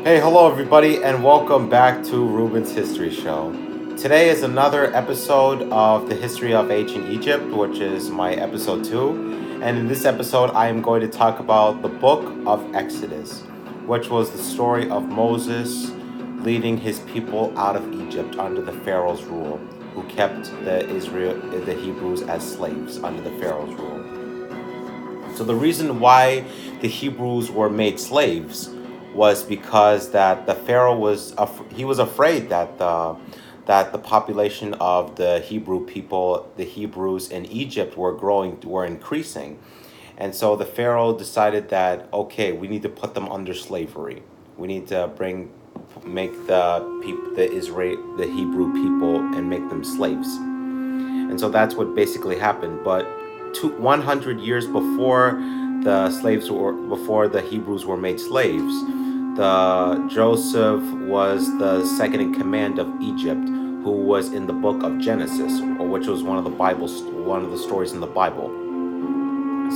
Hey, hello everybody, and welcome back to Ruben's History Show. Today is another episode of the history of ancient Egypt, which is my episode 2. And in this episode, I am going to talk about the book of Exodus, which was the story of Moses leading his people out of Egypt under the Pharaoh's rule, who kept the Hebrews as slaves under the Pharaoh's rule. So the reason why the Hebrews were made slaves was because that the Pharaoh was afraid that the population of the Hebrew people, the Hebrews in Egypt, were increasing, and so the Pharaoh decided that okay, we need to put them under slavery. We need to make the Hebrew people and make them slaves, and so that's what basically happened. But 100 years before the Hebrews were made slaves, the Joseph was the second in command of Egypt, who was in the book of Genesis, or which was one of the stories in the Bible.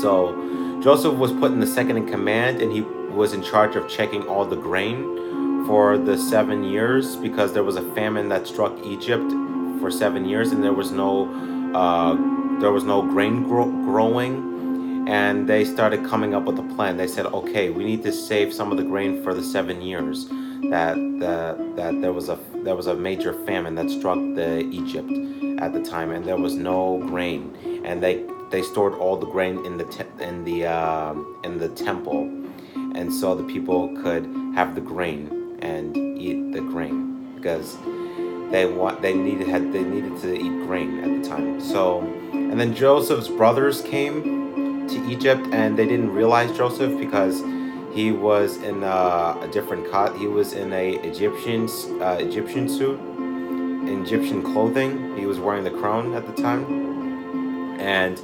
So Joseph was put in the second in command, and he was in charge of checking all the grain for the 7 years, because there was a famine that struck Egypt for 7 years, and there was no grain growing. And they started coming up with a plan. They said, okay, we need to save some of the grain for the 7 years that there was a major famine that struck the Egypt at the time, and there was no grain, and they stored all the grain in the temple, and so the people could have the grain and eat the grain, because they needed to eat grain at the time. So, and then Joseph's brothers came to Egypt, and they didn't realize Joseph because he was in a different he was in a Egyptian suit, Egyptian clothing. He was wearing the crown at the time, and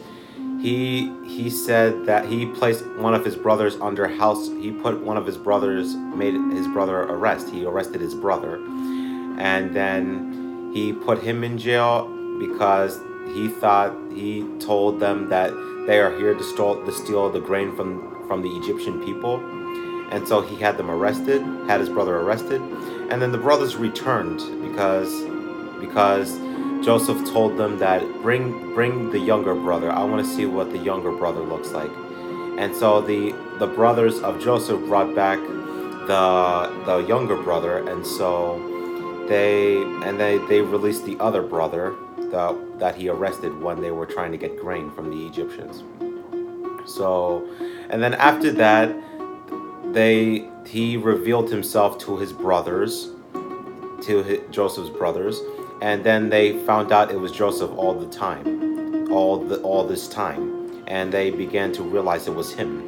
he said that he placed one of his brothers under house. He put one of his brothers, made his brother arrest. He arrested his brother, and then he put him in jail because he told them that they are here to steal the grain from the Egyptian people. And so he had his brother arrested, and then the brothers returned because Joseph told them that bring the younger brother. I want to see what the younger brother looks like. And so the brothers of Joseph brought back the younger brother, and so they released the other brother that he arrested when they were trying to get grain from the Egyptians. So, and then after that, he revealed himself to his brothers, Joseph's brothers, and then they found out it was Joseph all this time, and they began to realize it was him.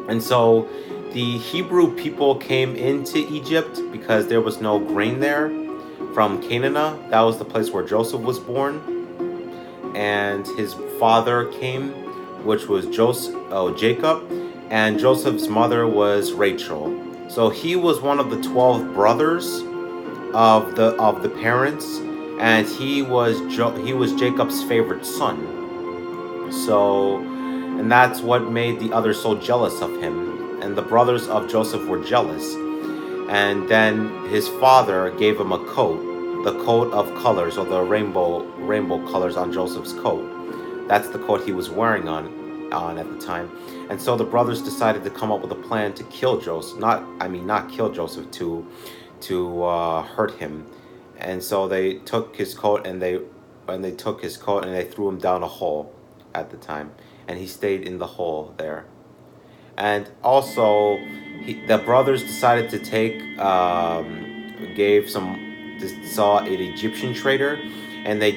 And so the Hebrew people came into Egypt because there was no grain there from Canaan. That was the place where Joseph was born. And his father came, which was Jacob, and Joseph's mother was Rachel. So he was one of the 12 brothers of the parents, and he was Jacob's favorite son. So, and that's what made the others so jealous of him. And the brothers of Joseph were jealous. And then his father gave him a coat, the coat of colors, or the rainbow colors on Joseph's coat. That's the coat he was wearing on at the time. And so the brothers decided to come up with a plan to kill Joseph. Not kill Joseph, to hurt him. And so they took his coat and they threw him down a hole at the time, and he stayed in the hole there. And also, the brothers decided to saw an Egyptian trader, and the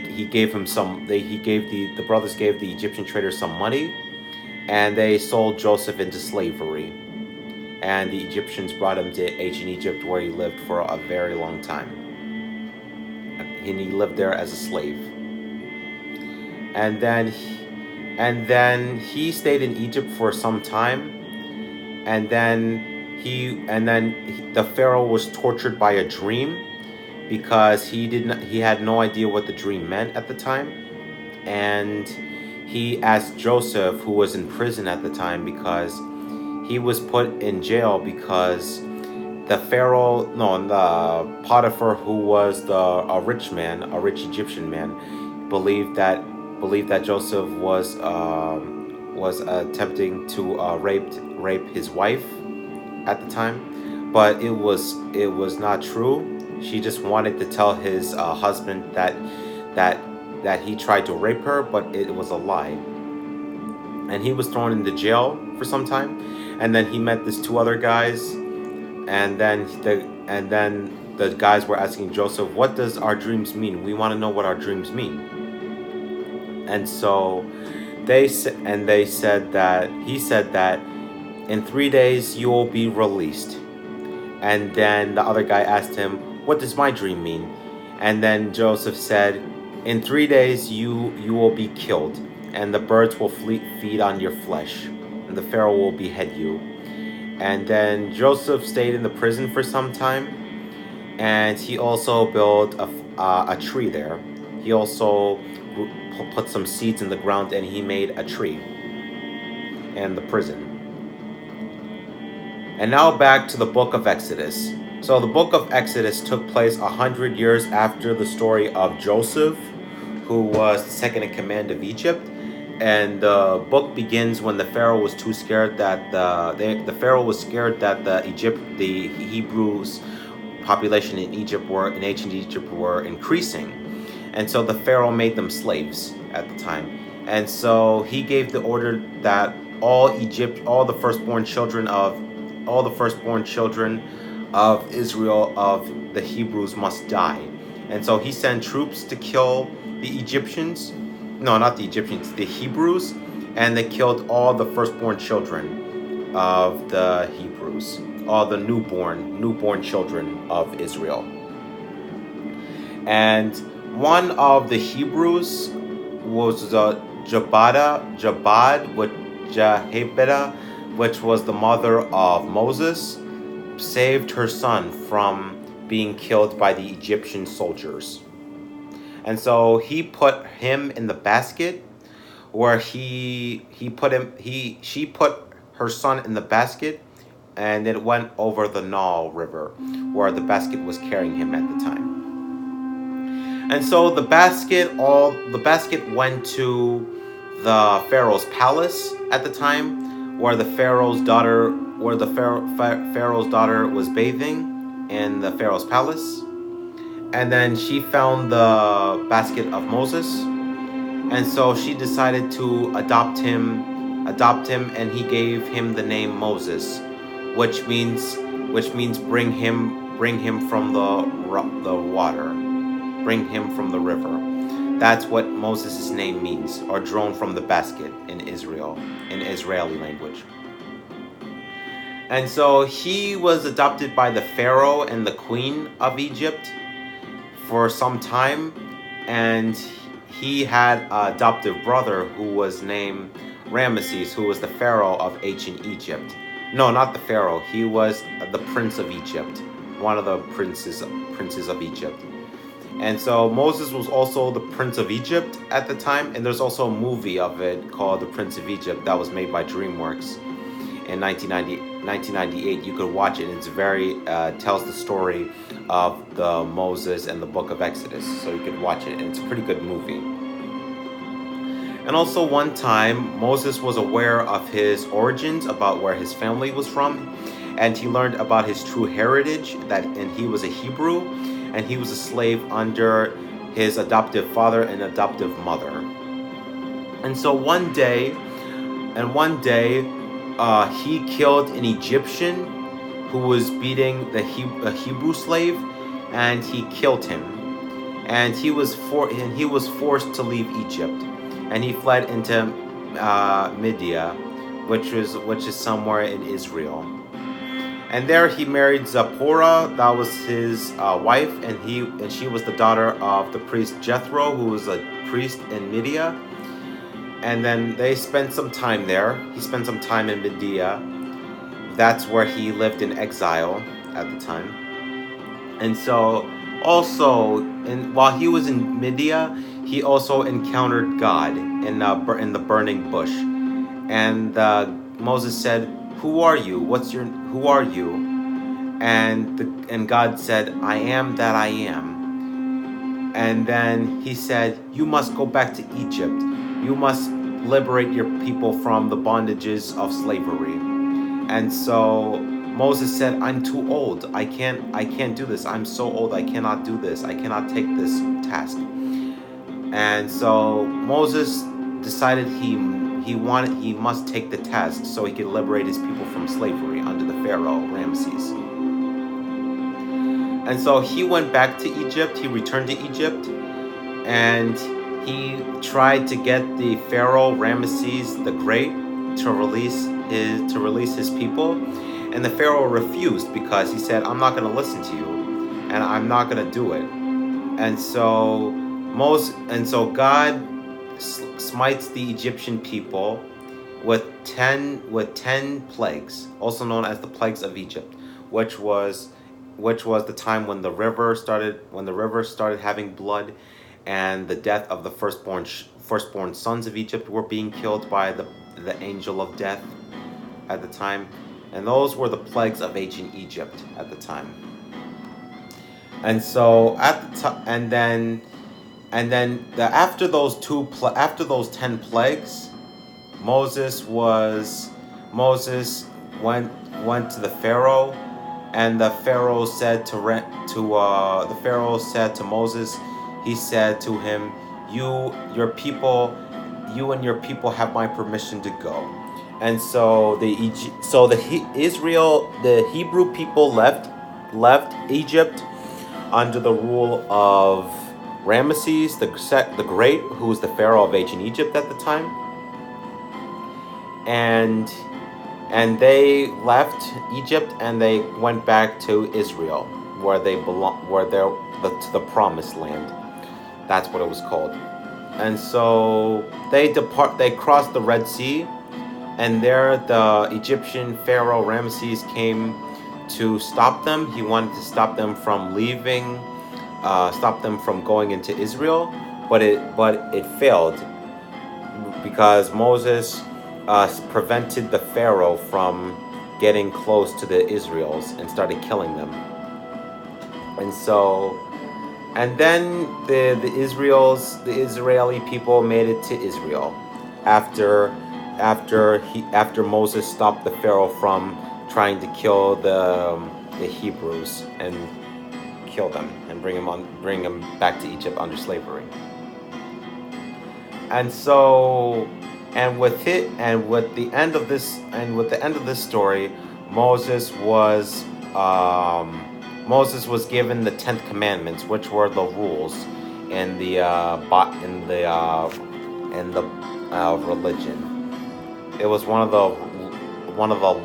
brothers gave the Egyptian trader some money, and they sold Joseph into slavery. And the Egyptians brought him to ancient Egypt, where he lived for a very long time. And he lived there as a slave. And then he stayed in Egypt for some time. And then the Pharaoh was tortured by a dream, because he had no idea what the dream meant at the time. And he asked Joseph, who was in prison at the time, because he was put in jail because the Pharaoh, no, the Potiphar, who was a rich man, a rich Egyptian man, believed that Joseph was attempting to rape his wife at the time, but it was not true. She just wanted to tell his husband that he tried to rape her, but it was a lie. And he was thrown into jail for some time, and then he met these two other guys, and then the guys were asking Joseph, "What does our dreams mean? We want to know what our dreams mean." And so he said that in 3 days you will be released. And then the other guy asked him, "What does my dream mean?" And then Joseph said, "In 3 days you will be killed, and the birds will feed on your flesh, and the Pharaoh will behead you." And then Joseph stayed in the prison for some time, and he also built a tree there. He also put some seeds in the ground, and he made a tree in the prison. And now back to the book of Exodus. So the book of Exodus took place 100 years after the story of Joseph, who was the second in command of Egypt. And the book begins when the Pharaoh was too scared that the Pharaoh was scared that the Hebrews population in ancient Egypt were increasing. And so the Pharaoh made them slaves at the time. And so he gave the order that all the firstborn children of Israel, of the Hebrews, must die. And so he sent troops to kill the Egyptians. No, not the Egyptians, the Hebrews. And they killed all the firstborn children of the Hebrews, all the newborn children of Israel. And one of the Hebrews was Jabad with Jehoiada, which was the mother of Moses, saved her son from being killed by the Egyptian soldiers. And so he put him in the basket, where she put her son in the basket, and it went over the Nile River, where the basket was carrying him at the time. And so the basket went to the Pharaoh's palace at the time, where the Pharaoh's daughter was bathing in the Pharaoh's palace. And then she found the basket of Moses, and so she decided to adopt him, and he gave him the name Moses, which means bring him from the water, bring him from the river. That's what Moses' name means, or drawn from the basket in Israeli language. And so he was adopted by the Pharaoh and the Queen of Egypt for some time, and he had an adoptive brother who was named Ramesses, who was the Pharaoh of ancient Egypt. No, not the Pharaoh. He was the Prince of Egypt, one of the princes of Egypt. And so Moses was also the Prince of Egypt at the time, and there's also a movie of it called The Prince of Egypt that was made by DreamWorks in 1998. You could watch it. It's tells the story of the Moses and the book of Exodus, so you could watch it, and it's a pretty good movie. And also one time, Moses was aware of his origins, about where his family was from, and he learned about his true heritage, and he was a Hebrew, and he was a slave under his adoptive father and adoptive mother. And so one day, he killed an Egyptian who was beating a Hebrew slave, and he killed him. And he was forced to leave Egypt, and he fled into Midia, which is somewhere in Israel. And there he married Zipporah. That was his wife, and she was the daughter of the priest Jethro, who was a priest in Midia. And then they spent some time there. He spent some time in Midia. That's where he lived in exile at the time. And so also, while he was in Midia, he also encountered God in the burning bush. And Moses said, "Who are you? Who are you?" and God said, I am that I am. And then he said, you must go back to Egypt. You must liberate your people from the bondages of slavery. And so Moses said, I'm too old. I can't do this. I'm so old. I cannot do this. I cannot take this task. And so Moses decided he must take the task so he could liberate his people from slavery under the Pharaoh Ramses. And so he went back to Egypt. He returned to Egypt, and he tried to get the Pharaoh Ramses the Great to release his people. And the Pharaoh refused because he said, I'm not going to listen to you, and I'm not going to do it. And so God smites the Egyptian people with 10 plagues, also known as the plagues of Egypt, which was the time when the river started having blood, and the death of the firstborn sons of Egypt were being killed by the angel of death at the time. And those were the plagues of ancient Egypt at the time. And so after those 10 plagues, Moses went to the Pharaoh, and the Pharaoh said to Moses, he said to him, you and your people have my permission to go. And so the Hebrew people left Egypt under the rule of Ramesses the Great, who was the Pharaoh of ancient Egypt at the time. And they left Egypt and they went back to Israel, where they to the Promised Land. That's what it was called. And so they crossed the Red Sea, and there the Egyptian Pharaoh Ramesses came to stop them. He wanted to stop them from leaving, stop them from going into Israel, but it failed because Moses prevented the Pharaoh from getting close to the Israels and started killing them. And then the Israeli people made it to Israel after Moses stopped the Pharaoh from trying to kill the Hebrews and kill them and bring them back to Egypt under slavery. And so, with the end of this story, Moses was given the 10th commandments, which were the rules in the religion. It was one of the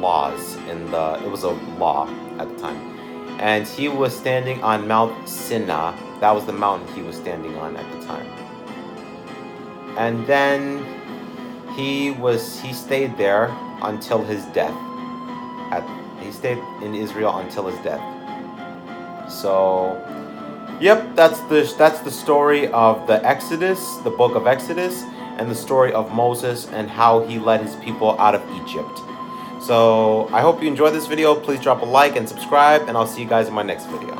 laws it was a law at the time. And he was standing on Mount Sinai. That was the mountain he was standing on at the time. And then he stayed there until his death. He stayed in Israel until his death. So, yep, that's the story of the Exodus, the book of Exodus, and the story of Moses and how he led his people out of Egypt. So, I hope you enjoyed this video. Please drop a like and subscribe, and I'll see you guys in my next video.